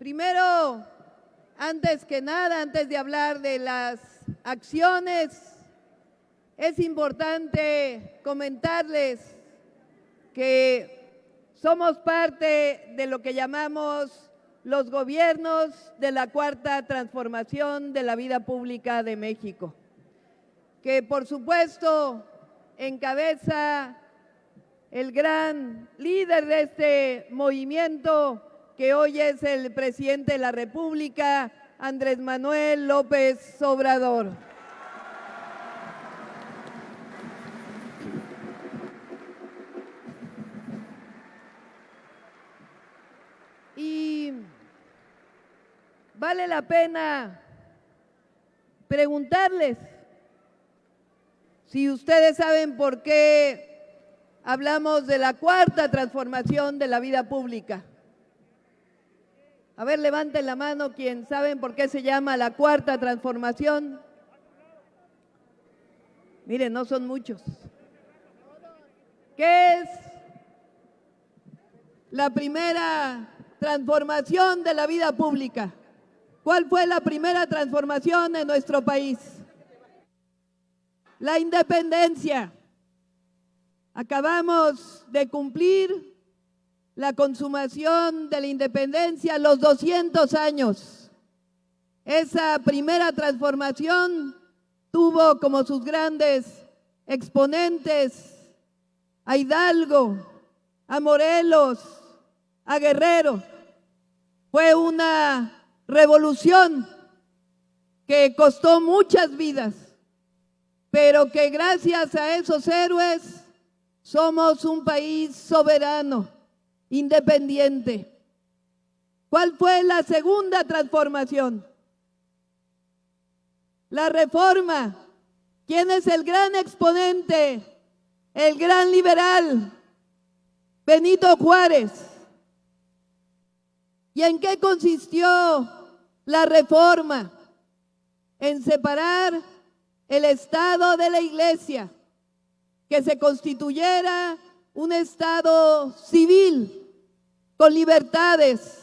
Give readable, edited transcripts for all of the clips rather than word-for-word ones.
Primero, antes que nada, antes de hablar de las acciones, es importante comentarles que somos parte de lo que llamamos los gobiernos de la Cuarta Transformación de la Vida Pública de México, que por supuesto encabeza el gran líder de este movimiento, que hoy es el presidente de la República, Andrés Manuel López Obrador. Y vale la pena preguntarles si ustedes saben por qué hablamos de la Cuarta Transformación de la Vida Pública. A ver, levanten la mano quien saben por qué se llama la Cuarta Transformación. Miren, no son muchos. ¿Qué es la primera transformación de la vida pública? ¿Cuál fue la primera transformación en nuestro país? La independencia. Acabamos de cumplir la consumación de la independencia, los 200 años. Esa primera transformación tuvo como sus grandes exponentes a Hidalgo, a Morelos, a Guerrero. Fue una revolución que costó muchas vidas, pero que gracias a esos héroes somos un país soberano, independiente. ¿Cuál fue la segunda transformación? La reforma. ¿Quién es el gran exponente? El gran liberal, Benito Juárez. ¿Y en qué consistió la reforma? En separar el Estado de la Iglesia, que se constituyera un Estado civil con libertades.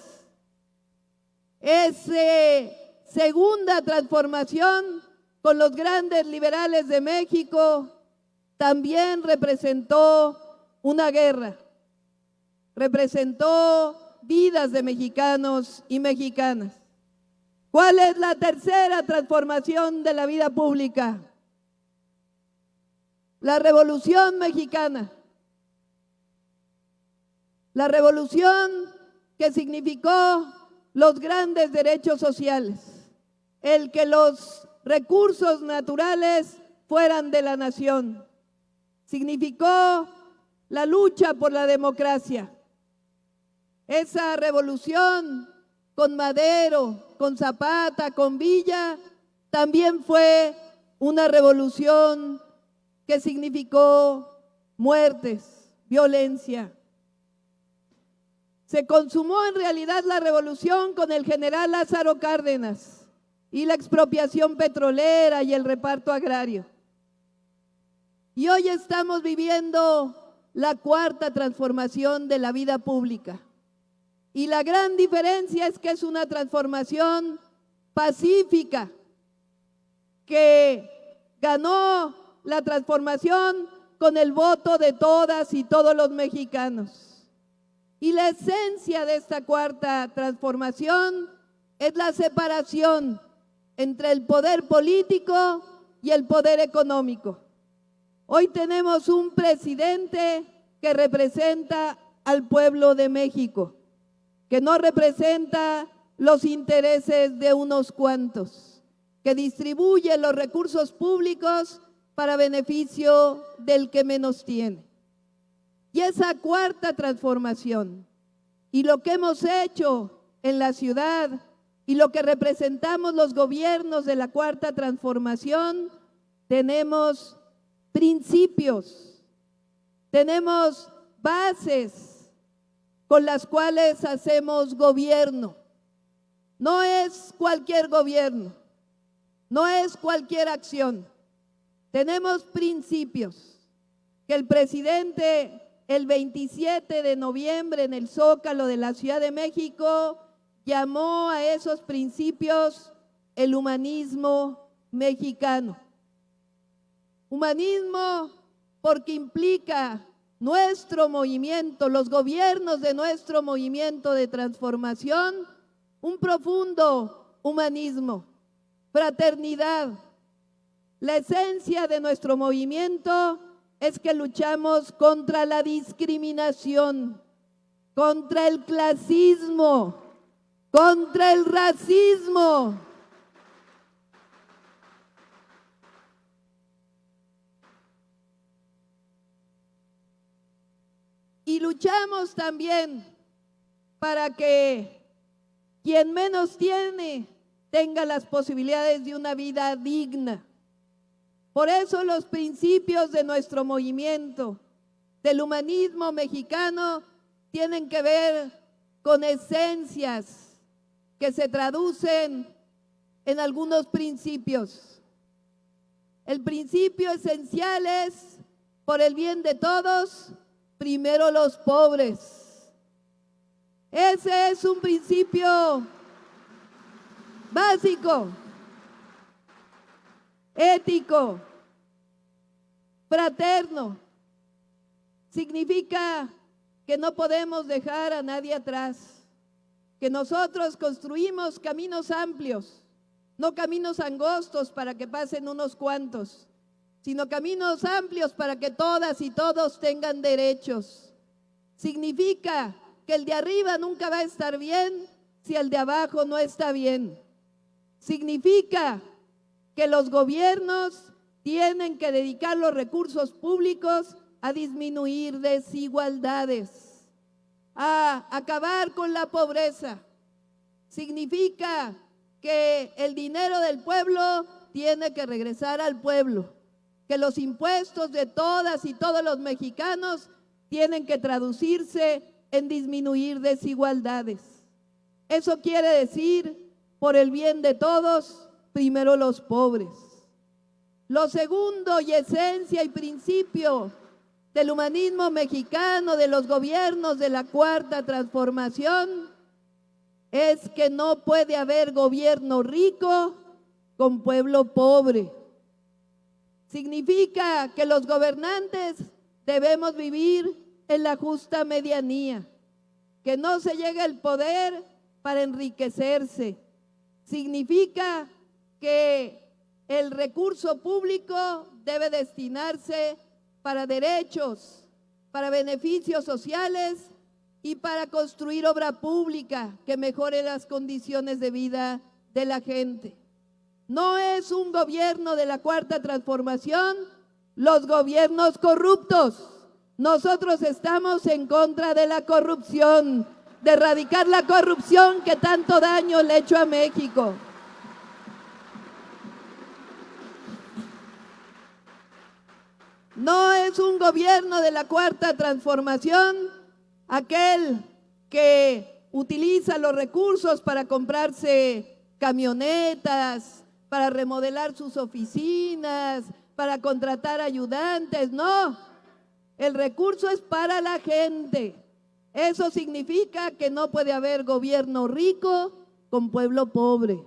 Esa segunda transformación con los grandes liberales de México también representó una guerra, representó vidas de mexicanos y mexicanas. ¿Cuál es la tercera transformación de la vida pública? La Revolución Mexicana. La revolución que significó los grandes derechos sociales, el que los recursos naturales fueran de la nación. Significó la lucha por la democracia. Esa revolución con Madero, con Zapata, con Villa, también fue una revolución que significó muertes, violencia. Se consumó en realidad la revolución con el general Lázaro Cárdenas y la expropiación petrolera y el reparto agrario. Y hoy estamos viviendo la cuarta transformación de la vida pública. Y la gran diferencia es que es una transformación pacífica, que ganó la transformación con el voto de todas y todos los mexicanos. Y la esencia de esta cuarta transformación es la separación entre el poder político y el poder económico. Hoy tenemos un presidente que representa al pueblo de México, que no representa los intereses de unos cuantos, que distribuye los recursos públicos para beneficio del que menos tiene. Y esa cuarta transformación y lo que hemos hecho en la ciudad y lo que representamos los gobiernos de la cuarta transformación, tenemos principios, tenemos bases con las cuales hacemos gobierno. No es cualquier gobierno, no es cualquier acción. Tenemos principios que el presidente el 27 de noviembre en el Zócalo de la Ciudad de México llamó a esos principios el humanismo mexicano. Humanismo porque implica nuestro movimiento, los gobiernos de nuestro movimiento de transformación, un profundo humanismo, fraternidad. La esencia de nuestro movimiento es que luchamos contra la discriminación, contra el clasismo, contra el racismo. Y luchamos también para que quien menos tiene tenga las posibilidades de una vida digna. Por eso los principios de nuestro movimiento, del humanismo mexicano, tienen que ver con esencias que se traducen en algunos principios. El principio esencial es, por el bien de todos, primero los pobres. Ese es un principio básico, ético, fraterno. Significa que no podemos dejar a nadie atrás, que nosotros construimos caminos amplios, no caminos angostos para que pasen unos cuantos, sino caminos amplios para que todas y todos tengan derechos. Significa que el de arriba nunca va a estar bien si el de abajo no está bien. Significa que los gobiernos tienen que dedicar los recursos públicos a disminuir desigualdades, a acabar con la pobreza. Significa que el dinero del pueblo tiene que regresar al pueblo, que los impuestos de todas y todos los mexicanos tienen que traducirse en disminuir desigualdades. Eso quiere decir, por el bien de todos, primero los pobres. Lo segundo y esencia y principio del humanismo mexicano, de los gobiernos de la Cuarta Transformación, es que no puede haber gobierno rico con pueblo pobre. Significa que los gobernantes debemos vivir en la justa medianía, que no se llegue al poder para enriquecerse. Significa que el recurso público debe destinarse para derechos, para beneficios sociales y para construir obra pública que mejore las condiciones de vida de la gente. No es un gobierno de la Cuarta Transformación los gobiernos corruptos. Nosotros estamos en contra de la corrupción, de erradicar la corrupción que tanto daño le ha hecho a México. No es un gobierno de la Cuarta Transformación aquel que utiliza los recursos para comprarse camionetas, para remodelar sus oficinas, para contratar ayudantes. No, el recurso es para la gente. Eso significa que no puede haber gobierno rico con pueblo pobre.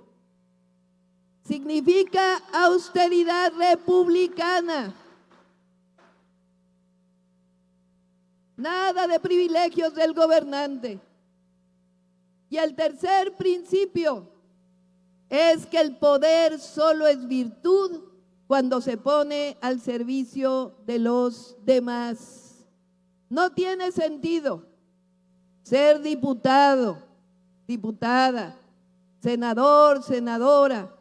Significa austeridad republicana. Nada de privilegios del gobernante. Y el tercer principio es que el poder solo es virtud cuando se pone al servicio de los demás. No tiene sentido ser diputado, diputada, senador, senadora,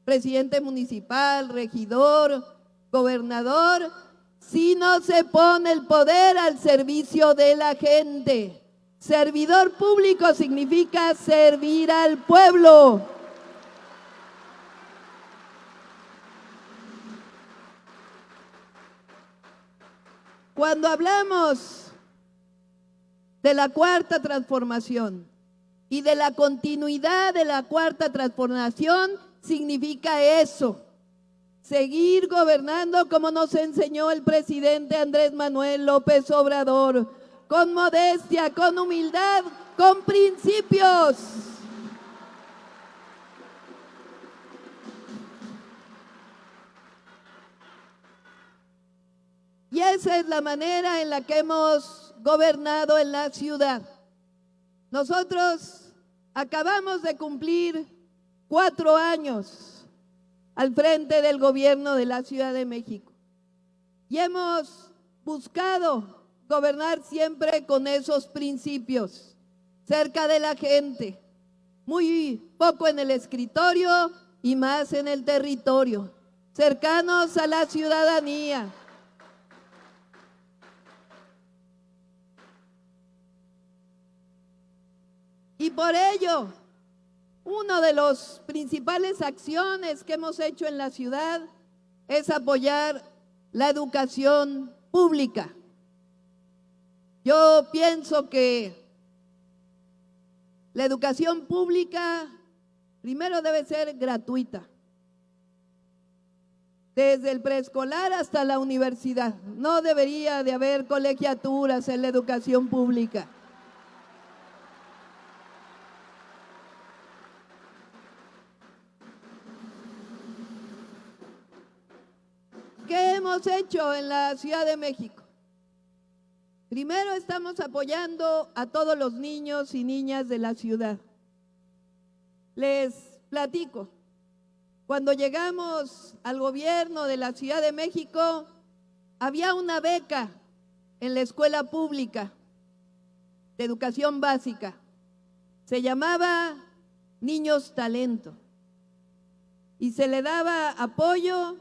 presidente municipal, regidor, gobernador, si no se pone el poder al servicio de la gente. Servidor público significa servir al pueblo. Cuando hablamos de la Cuarta Transformación y de la continuidad de la Cuarta Transformación, significa eso. Seguir gobernando como nos enseñó el presidente Andrés Manuel López Obrador, con modestia, con humildad, con principios. esa es la manera en la que hemos gobernado en la ciudad. Nosotros acabamos de cumplir 4 años al frente del gobierno de la Ciudad de México y hemos buscado gobernar siempre con esos principios, cerca de la gente, muy poco en el escritorio y más en el territorio, cercanos a la ciudadanía. Y por ello, una de las principales acciones que hemos hecho en la ciudad es apoyar la educación pública. Yo pienso que la educación pública primero debe ser gratuita, desde el preescolar hasta la universidad. No debería de haber colegiaturas en la educación pública. ¿Qué hemos hecho en la Ciudad de México? Primero, estamos apoyando a todos los niños y niñas de la ciudad. Les platico, cuando llegamos al gobierno de la Ciudad de México, había una beca en la escuela pública de educación básica. Se llamaba Niños Talento y se le daba apoyo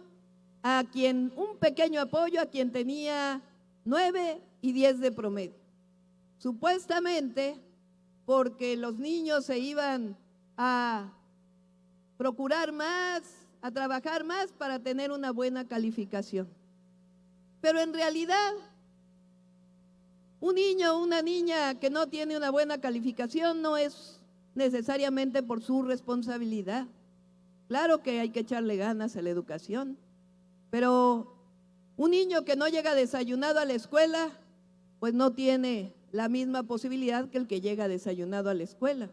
a quien, un pequeño apoyo a quien tenía 9 y 10 de promedio. Supuestamente porque los niños se iban a procurar más, a trabajar más para tener una buena calificación. Pero en realidad, un niño o una niña que no tiene una buena calificación no es necesariamente por su responsabilidad. Claro que hay que echarle ganas a la educación, pero un niño que no llega desayunado a la escuela, pues no tiene la misma posibilidad que el que llega desayunado a la escuela.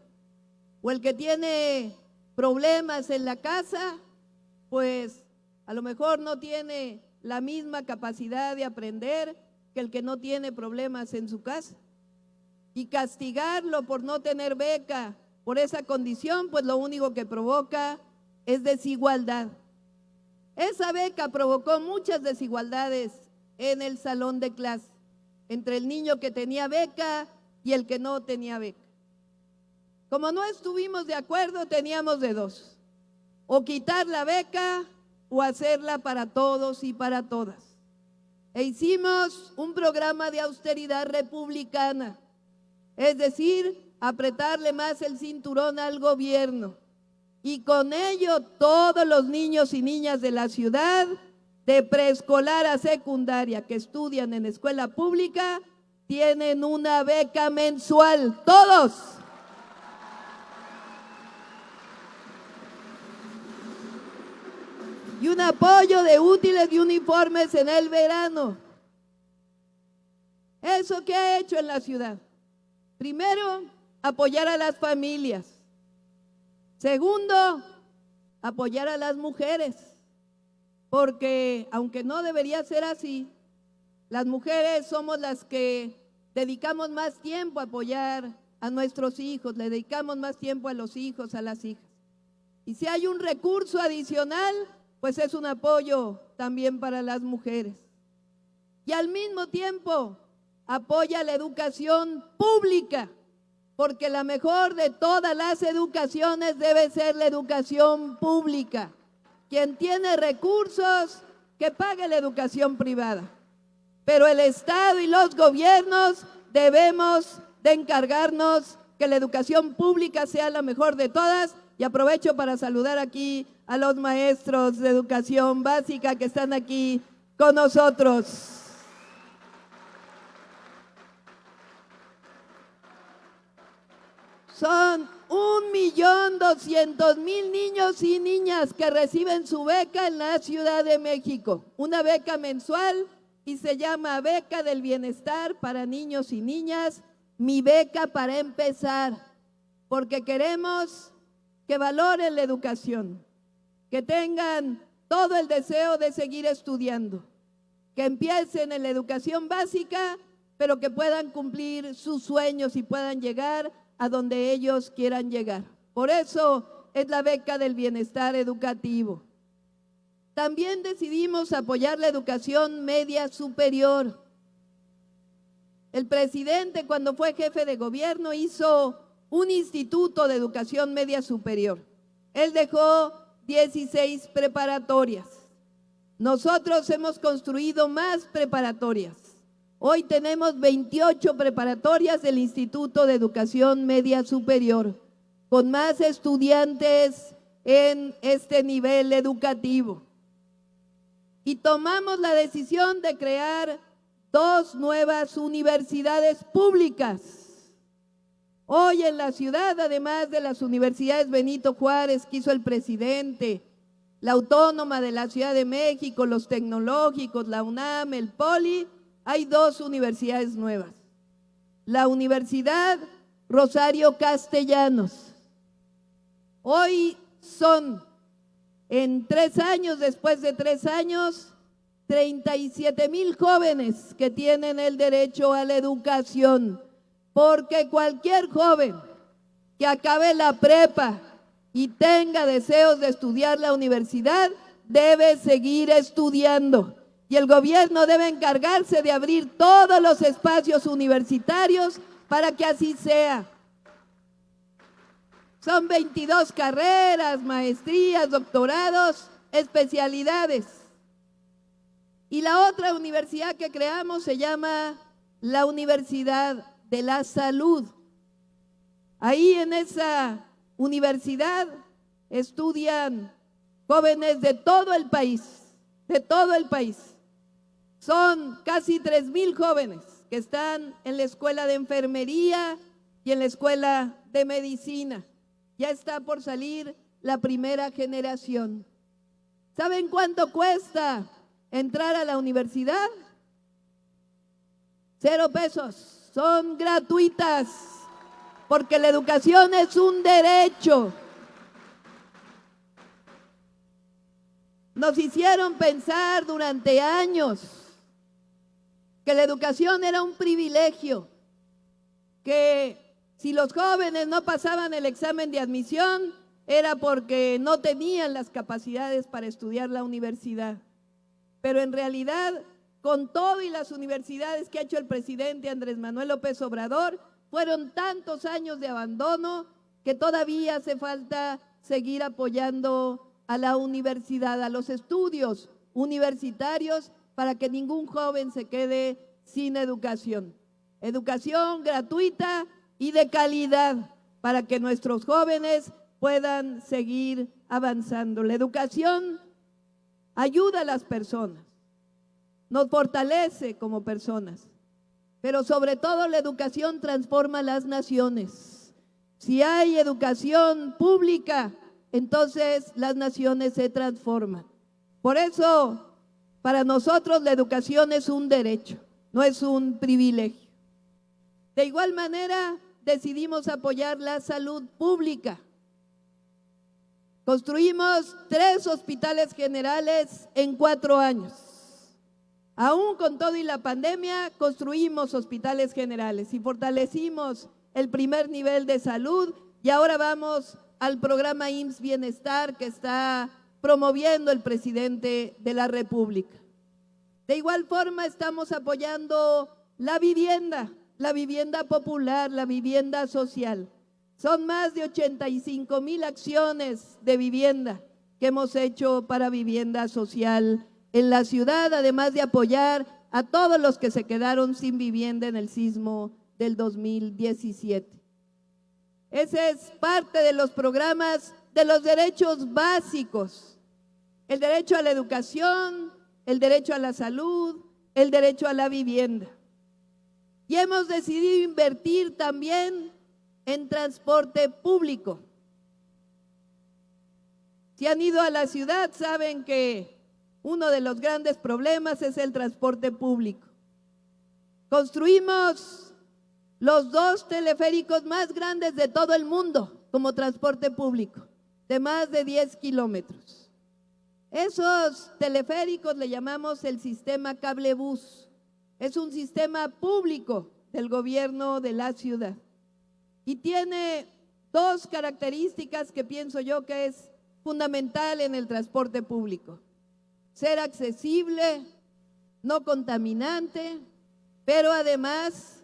O el que tiene problemas en la casa, pues a lo mejor no tiene la misma capacidad de aprender que el que no tiene problemas en su casa. Y castigarlo por no tener beca, por esa condición, pues lo único que provoca es desigualdad. Esa beca provocó muchas desigualdades en el salón de clase, entre el niño que tenía beca y el que no tenía beca. Como no estuvimos de acuerdo, teníamos de dos: o quitar la beca o hacerla para todos y para todas. E hicimos un programa de austeridad republicana, es decir, apretarle más el cinturón al gobierno. Y con ello todos los niños y niñas de la ciudad, de preescolar a secundaria, que estudian en escuela pública, tienen una beca mensual, todos. Y un apoyo de útiles y uniformes en el verano. ¿Eso qué ha hecho en la ciudad? Primero, apoyar a las familias. Segundo, apoyar a las mujeres, porque aunque no debería ser así, las mujeres somos las que dedicamos más tiempo a apoyar a nuestros hijos, le dedicamos más tiempo a los hijos, a las hijas. Y si hay un recurso adicional, pues es un apoyo también para las mujeres. Y al mismo tiempo, apoya la educación pública, porque la mejor de todas las educaciones debe ser la educación pública. Quien tiene recursos, que pague la educación privada. Pero el Estado y los gobiernos debemos de encargarnos que la educación pública sea la mejor de todas. Y aprovecho para saludar aquí a los maestros de educación básica que están aquí con nosotros. Son 1.200.000 niños y niñas que reciben su beca en la Ciudad de México. Una beca mensual y se llama Beca del Bienestar para Niños y Niñas, Mi Beca para Empezar, porque queremos que valoren la educación, que tengan todo el deseo de seguir estudiando. que empiecen en la educación básica, pero que puedan cumplir sus sueños y puedan llegar a donde ellos quieran llegar. Por eso es la beca del bienestar educativo. También decidimos apoyar la educación media superior. El presidente, cuando fue jefe de gobierno, hizo un instituto de educación media superior. Él dejó 16 preparatorias. Nosotros hemos construido más preparatorias. Hoy tenemos 28 preparatorias del Instituto de Educación Media Superior, con más estudiantes en este nivel educativo. Y tomamos la decisión de crear 2 nuevas universidades públicas. Hoy en la ciudad, además de las universidades Benito Juárez que hizo el presidente, la Autónoma de la Ciudad de México, los tecnológicos, la UNAM, el Poli, hay 2 universidades nuevas. La Universidad Rosario Castellanos. Hoy son, en 3 años, después de 3 años, 37,000 jóvenes que tienen el derecho a la educación, porque cualquier joven que acabe la prepa y tenga deseos de estudiar la universidad, debe seguir estudiando. Y el gobierno debe encargarse de abrir todos los espacios universitarios para que así sea. Son 22 carreras, maestrías, doctorados, especialidades. Y la otra universidad que creamos se llama la Universidad de la Salud. Ahí en esa universidad estudian jóvenes de todo el país, de todo el país. Son casi 3,000 jóvenes que están en la escuela de enfermería y en la escuela de medicina. Ya está por salir la primera generación. ¿Saben cuánto cuesta entrar a la universidad? 0 pesos, son gratuitas, porque la educación es un derecho. Nos hicieron pensar durante años que la educación era un privilegio, que si los jóvenes no pasaban el examen de admisión era porque no tenían las capacidades para estudiar la universidad. Pero en realidad, con todo y las universidades que ha hecho el presidente Andrés Manuel López Obrador, fueron tantos años de abandono que todavía hace falta seguir apoyando a la universidad, a los estudios universitarios, para que ningún joven se quede sin educación. Educación gratuita y de calidad para que nuestros jóvenes puedan seguir avanzando. La educación ayuda a las personas, nos fortalece como personas, pero sobre todo la educación transforma las naciones. Si hay educación pública, entonces las naciones se transforman. Por eso, para nosotros la educación es un derecho, no es un privilegio. De igual manera, decidimos apoyar la salud pública. Construimos 3 hospitales generales en 4 años. Aún con todo y la pandemia, construimos hospitales generales y fortalecimos el primer nivel de salud, y ahora vamos al programa IMSS Bienestar que está promoviendo el presidente de la República. De igual forma, estamos apoyando la vivienda popular, la vivienda social. Son más de 85,000 acciones de vivienda que hemos hecho para vivienda social en la ciudad, además de apoyar a todos los que se quedaron sin vivienda en el sismo del 2017. Ese es parte de los programas de los derechos básicos: el derecho a la educación, el derecho a la salud, el derecho a la vivienda. Y hemos decidido invertir también en transporte público. Si han ido a la ciudad, saben que uno de los grandes problemas es el transporte público. Construimos los 2 teleféricos más grandes de todo el mundo como transporte público, de más de 10 kilómetros. Esos teleféricos le llamamos el sistema cablebús. Es un sistema público del gobierno de la ciudad y tiene dos características que pienso yo que es fundamental en el transporte público: ser accesible, no contaminante, pero además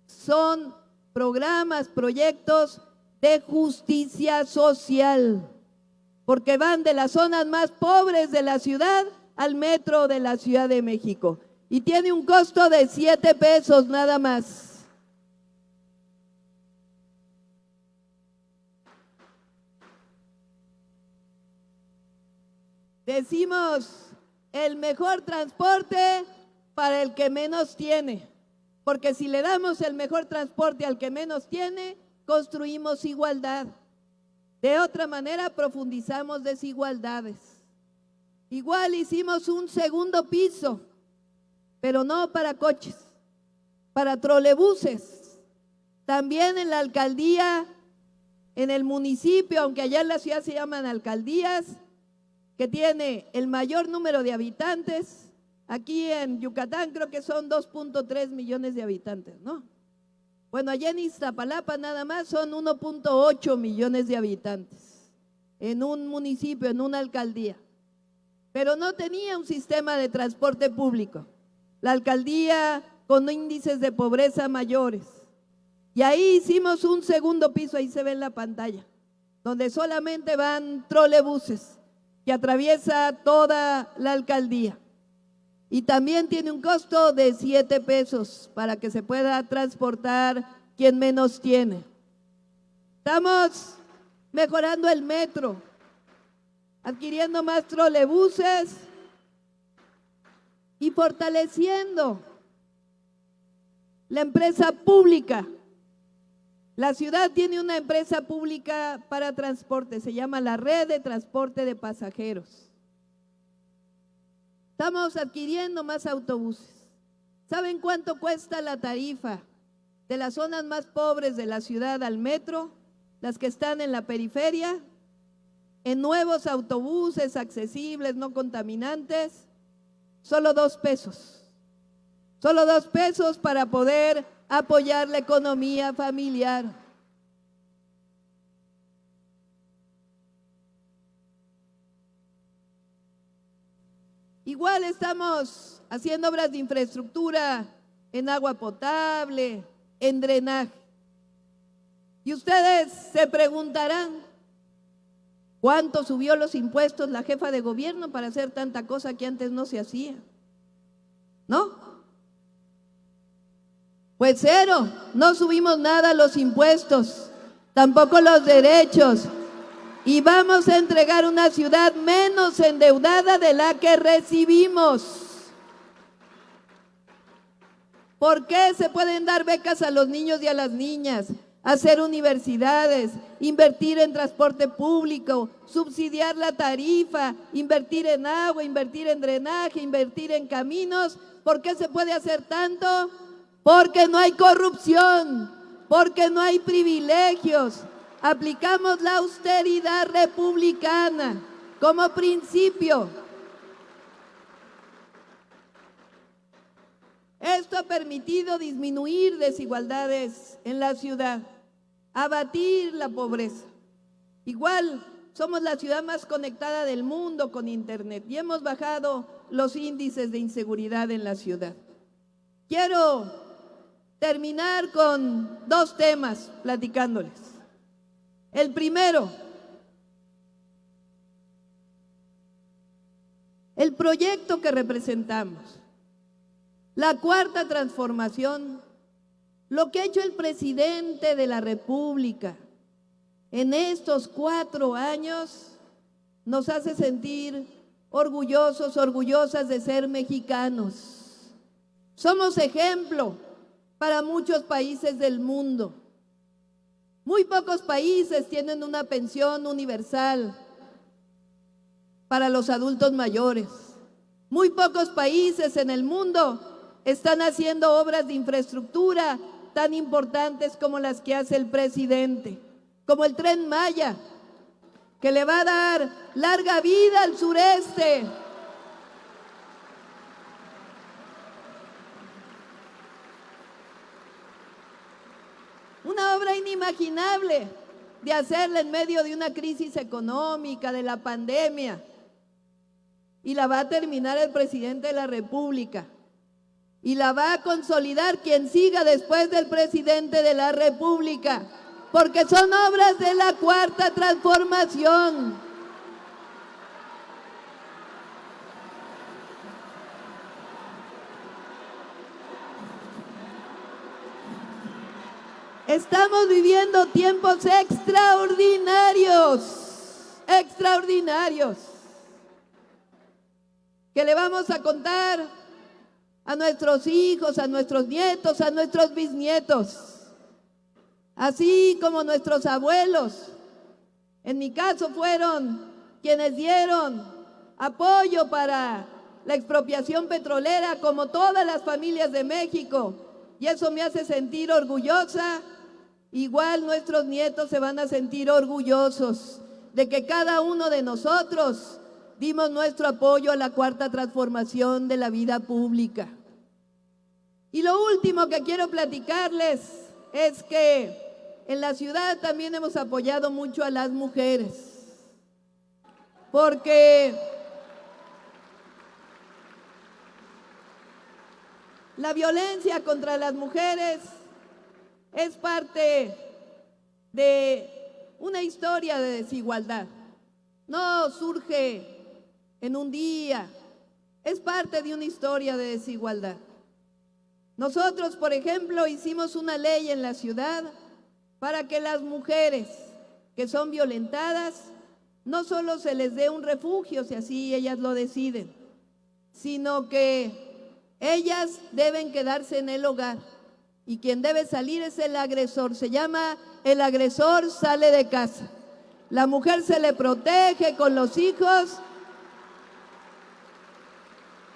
son programas, proyectos de justicia social, porque van de las zonas más pobres de la ciudad al metro de la Ciudad de México y tiene un costo de 7 pesos nada más. Decimos el mejor transporte para el que menos tiene, porque si le damos el mejor transporte al que menos tiene, construimos igualdad. De otra manera profundizamos desigualdades. Igual hicimos un segundo piso, pero no para coches, para trolebuses. También en la alcaldía, en el municipio, aunque allá en la ciudad se llaman alcaldías, que tiene el mayor número de habitantes. Aquí en Yucatán creo que son 2.3 millones de habitantes, ¿no? Bueno, allá en Iztapalapa nada más son 1.8 millones de habitantes en un municipio, en una alcaldía. Pero no tenía un sistema de transporte público. La alcaldía con índices de pobreza mayores. Y ahí hicimos un segundo piso, ahí se ve en la pantalla, donde solamente van trolebuses que atraviesa toda la alcaldía. Y también tiene un costo de 7 pesos para que se pueda transportar quien menos tiene. Estamos mejorando el metro, adquiriendo más trolebuses y fortaleciendo la empresa pública. La ciudad tiene una empresa pública para transporte, se llama la Red de Transporte de Pasajeros. Estamos adquiriendo más autobuses. ¿Saben cuánto cuesta la tarifa de las zonas más pobres de la ciudad al metro, las que están en la periferia? En nuevos autobuses accesibles, no contaminantes, solo 2 pesos. Solo 2 pesos para poder apoyar la economía familiar. Igual estamos haciendo obras de infraestructura en agua potable, en drenaje. Y ustedes se preguntarán, ¿cuánto subió los impuestos la jefa de gobierno para hacer tanta cosa que antes no se hacía? ¿No? Pues cero, no subimos nada los impuestos, tampoco los derechos, y vamos a entregar una ciudad menos endeudada de la que recibimos. ¿Por qué se pueden dar becas a los niños y a las niñas, hacer universidades, invertir en transporte público, subsidiar la tarifa, invertir en agua, invertir en drenaje, invertir en caminos? ¿Por qué se puede hacer tanto? Porque no hay corrupción, porque no hay privilegios. Aplicamos la austeridad republicana como principio. Esto ha permitido disminuir desigualdades en la ciudad, abatir la pobreza. Igual, somos la ciudad más conectada del mundo con internet y hemos bajado los índices de inseguridad en la ciudad. Quiero terminar con 2 temas platicándoles. El primero, el proyecto que representamos, la cuarta transformación, lo que ha hecho el presidente de la República en estos 4 años nos hace sentir orgullosos, orgullosas de ser mexicanos. Somos ejemplo para muchos países del mundo. Muy pocos países tienen una pensión universal para los adultos mayores. Muy pocos países en el mundo están haciendo obras de infraestructura tan importantes como las que hace el presidente, como el Tren Maya, que le va a dar larga vida al sureste. Una obra inimaginable de hacerla en medio de una crisis económica, de la pandemia. Y la va a terminar el presidente de la República. Y la va a consolidar quien siga después del presidente de la República. Porque son obras de la Cuarta Transformación. Estamos viviendo tiempos extraordinarios, que le vamos a contar a nuestros hijos, a nuestros nietos, a nuestros bisnietos, así como nuestros abuelos, en mi caso fueron quienes dieron apoyo para la expropiación petrolera, como todas las familias de México, y eso me hace sentir orgullosa. Igual nuestros nietos se van a sentir orgullosos de que cada uno de nosotros dimos nuestro apoyo a la Cuarta Transformación de la vida pública. Y lo último que quiero platicarles es que en la ciudad también hemos apoyado mucho a las mujeres, porque la violencia contra las mujeres es parte de una historia de desigualdad. No surge en un día, es parte de una historia de desigualdad. Nosotros, por ejemplo, hicimos una ley en la ciudad para que las mujeres que son violentadas no solo se les dé un refugio, si así ellas lo deciden, sino que ellas deben quedarse en el hogar. Y quien debe salir es el agresor. Se llama el agresor sale de casa. La mujer se le protege con los hijos,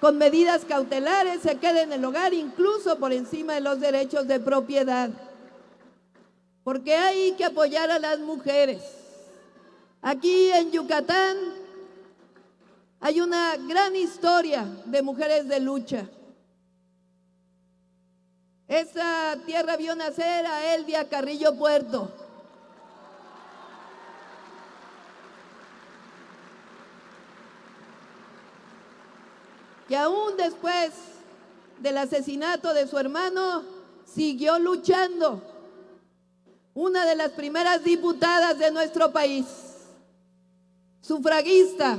con medidas cautelares, se queda en el hogar, incluso por encima de los derechos de propiedad. Porque hay que apoyar a las mujeres. Aquí en Yucatán hay una gran historia de mujeres de lucha. Esa tierra vio nacer a Elvia Carrillo Puerto. Que aún después del asesinato de su hermano, siguió luchando. Una de las primeras diputadas de nuestro país, sufragista,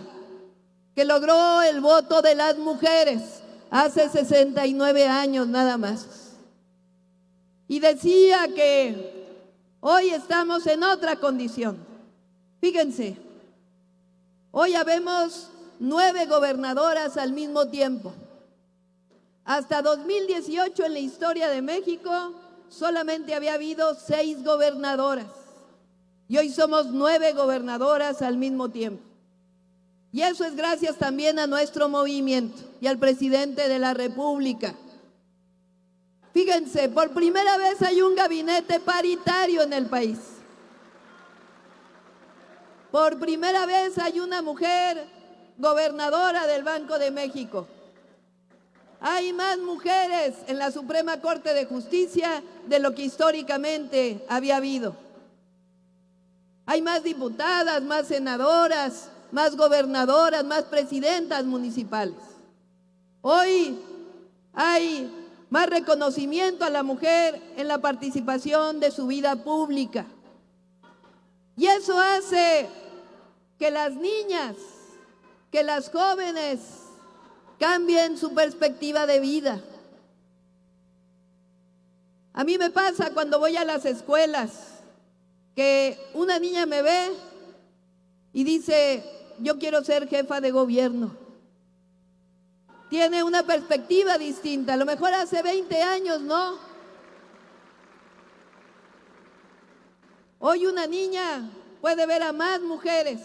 que logró el voto de las mujeres hace 69 años nada más. Y decía que hoy estamos en otra condición. Fíjense, hoy habemos 9 gobernadoras al mismo tiempo. Hasta 2018 en la historia de México solamente había habido 6 gobernadoras. Y hoy somos 9 gobernadoras al mismo tiempo. Y eso es gracias también a nuestro movimiento y al presidente de la República. Fíjense, por primera vez hay un gabinete paritario en el país. Por primera vez hay una mujer gobernadora del Banco de México. Hay más mujeres en la Suprema Corte de Justicia de lo que históricamente había habido. Hay más diputadas, más senadoras, más gobernadoras, más presidentas municipales. Hoy hay más reconocimiento a la mujer en la participación de su vida pública. Y eso hace que las niñas, que las jóvenes cambien su perspectiva de vida. A mí me pasa cuando voy a las escuelas que una niña me ve y dice, yo quiero ser jefa de gobierno. Tiene una perspectiva distinta, a lo mejor hace 20 años no. Hoy una niña puede ver a más mujeres,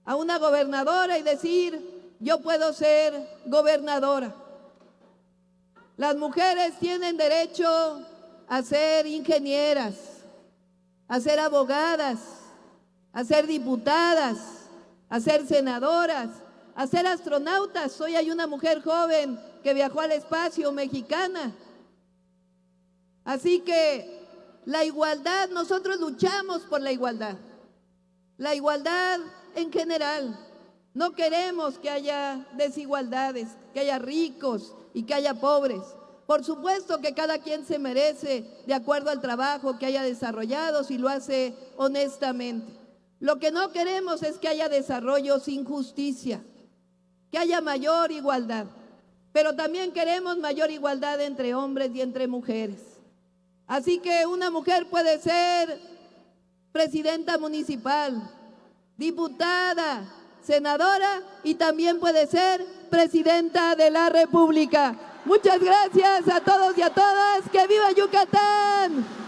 a una gobernadora y decir, yo puedo ser gobernadora. Las mujeres tienen derecho a ser ingenieras, a ser abogadas, a ser diputadas, a ser senadoras, a ser astronautas. Hoy hay una mujer joven que viajó al espacio, mexicana. Así que la igualdad, nosotros luchamos por la igualdad en general. No queremos que haya desigualdades, que haya ricos y que haya pobres. Por supuesto que cada quien se merece de acuerdo al trabajo que haya desarrollado, si lo hace honestamente. Lo que no queremos es que haya desarrollo sin justicia, que haya mayor igualdad. Pero también queremos mayor igualdad entre hombres y entre mujeres. Así que una mujer puede ser presidenta municipal, diputada, senadora y también puede ser presidenta de la República. Muchas gracias a todos y a todas. ¡Que viva Yucatán!